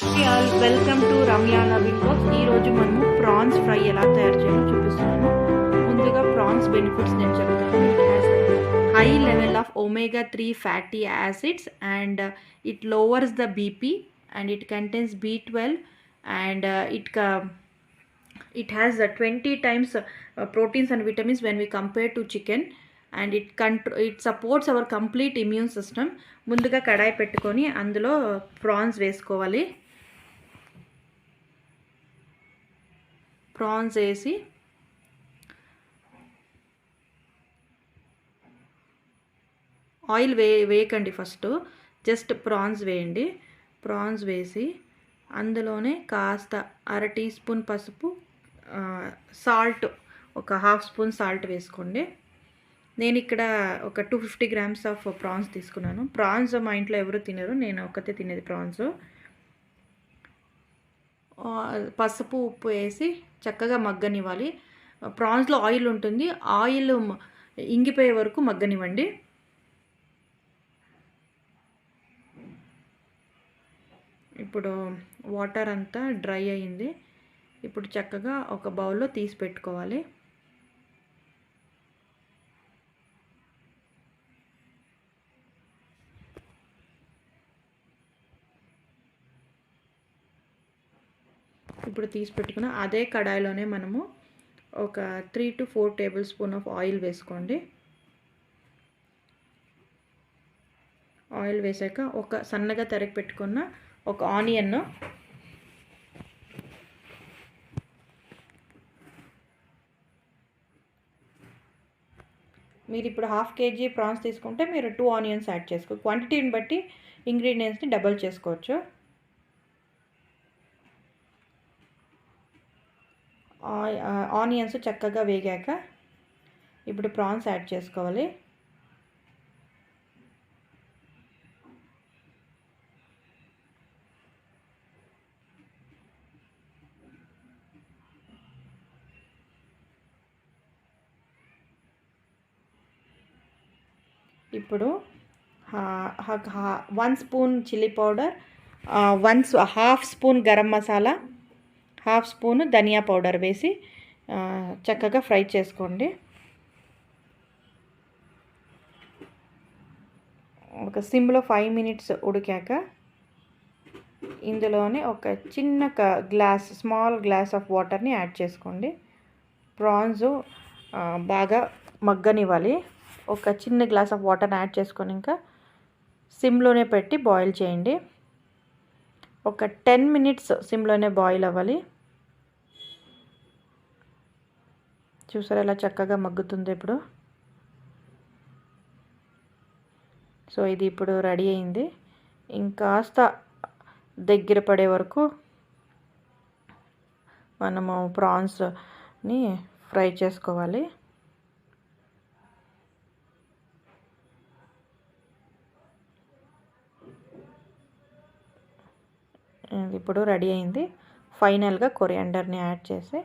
Hey all, welcome to Ramya Naveen Vlogs. ఈ రోజు మనము ప్రాన్స్ ఫ్రై ఎలా తయారు చేయాలో చూపిస్తున్నాను. ముందుగా ప్రాన్స్ బెనిఫిట్స్ నేను చెప్తాను. It has high level of omega 3 fatty acids and it లోవర్స్ the BP and it contains B12 and it has 20 times proteins and vitamins when we compare to chicken, and it supports our complete immune system. ముందుగా కడాయి పెట్టుకొని అందులో prawns వేసుకోవాలి. Prawns వేసి oil వేయకండి, first just prawns వేయండి. Prawns వేసి అందులోనే కాస్త అర టీ స్పూన్ పసుపు, సాల్ట్ ఒక హాఫ్ స్పూన్ సాల్ట్ వేసుకోండి. నేను ఇక్కడ ఒక 250 grams ఆఫ్ ప్రాన్స్ తీసుకున్నాను. ప్రాన్స్ మా ఇంట్లో ఎవరు తినరు, నేను ఒక్కతే తినేది ప్రాన్స్. పసుపు ఉప్పు వేసి చక్కగా మగ్గనివ్వాలి. ప్రాన్స్లో ఆయిల్ ఉంటుంది, ఆయిల్ ఇంగిపోయే వరకు మగ్గనివ్వండి. ఇప్పుడు వాటర్ అంతా డ్రై అయింది. ఇప్పుడు చక్కగా ఒక బౌల్లో తీసి పెట్టుకోవాలి. ఇప్పుడు తీసి పెట్టుకున్న అదే కడాయిలోనే మనము ఒక 3 to 4 tablespoons ఆఫ్ ఆయిల్ వేసుకోండి. ఆయిల్ వేసాక ఒక సన్నగా తరిగి పెట్టుకున్న ఒక ఆనియన్, మీరు ఇప్పుడు 1/2 kg ప్రాన్స్ తీసుకుంటే మీరు 2 ఆనియన్స్ యాడ్ చేసుకో. క్వాంటిటీని బట్టి ఇంగ్రీడియంట్స్ని డబల్ చేసుకోవచ్చు. ఆనియన్స్ చక్కగా వేగాక ఇప్పుడు ప్రాన్స్ యాడ్ చేసుకోవాలి. ఇప్పుడు 1 spoon chilli powder, 1/2 spoon garam masala, 1/2 spoon ధనియా పౌడర్ వేసి చక్కగా ఫ్రై చేసుకోండి. ఒక సిమ్లో 5 minutes ఉడికాక ఇందులోనే ఒక చిన్న స్మాల్ గ్లాస్ ఆఫ్ వాటర్ని యాడ్ చేసుకోండి. ప్రాన్స్ బాగా మగ్గనివ్వాలి. ఒక చిన్న గ్లాస్ ఆఫ్ వాటర్ని యాడ్ చేసుకొని ఇంకా సిమ్లోనే పెట్టి బాయిల్ చేయండి. ఒక 10 minutes సిమ్లోనే బాయిల్ అవ్వాలి. చూసారా ఎలా చక్కగా మగ్గుతుంది ఇప్పుడు. సో ఇది ఇప్పుడు రెడీ అయింది. ఇంకాస్త దగ్గర పడే వరకు మనము ప్రాన్స్ని ఫ్రై చేసుకోవాలి. ఇప్పుడు రెడీ అయింది. ఫైనల్గా కొరియాండర్ని యాడ్ చేసి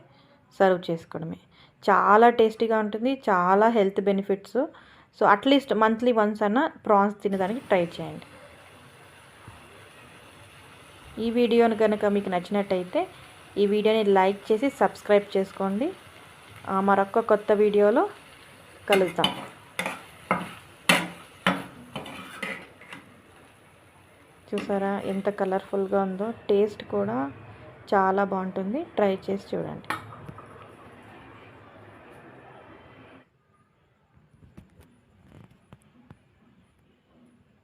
సర్వ్ చేసుకోవడమే. చాలా టేస్టీగా ఉంటుంది, చాలా health benefits. So at least monthly once అన్న ప్రాన్స్ తినడానికి ట్రై చేయండి. ఈ వీడియోని కనుక మీకు నచ్చినట్టయితే ఈ వీడియోని లైక్ చేసి సబ్స్క్రైబ్ చేసుకోండి. మరొక కొత్త వీడియోలో కలుద్దాం. చూసారా ఎంత కలర్ఫుల్గా ఉందో, టేస్ట్ కూడా చాలా బాగుంటుంది. ట్రై చేసి చూడండి.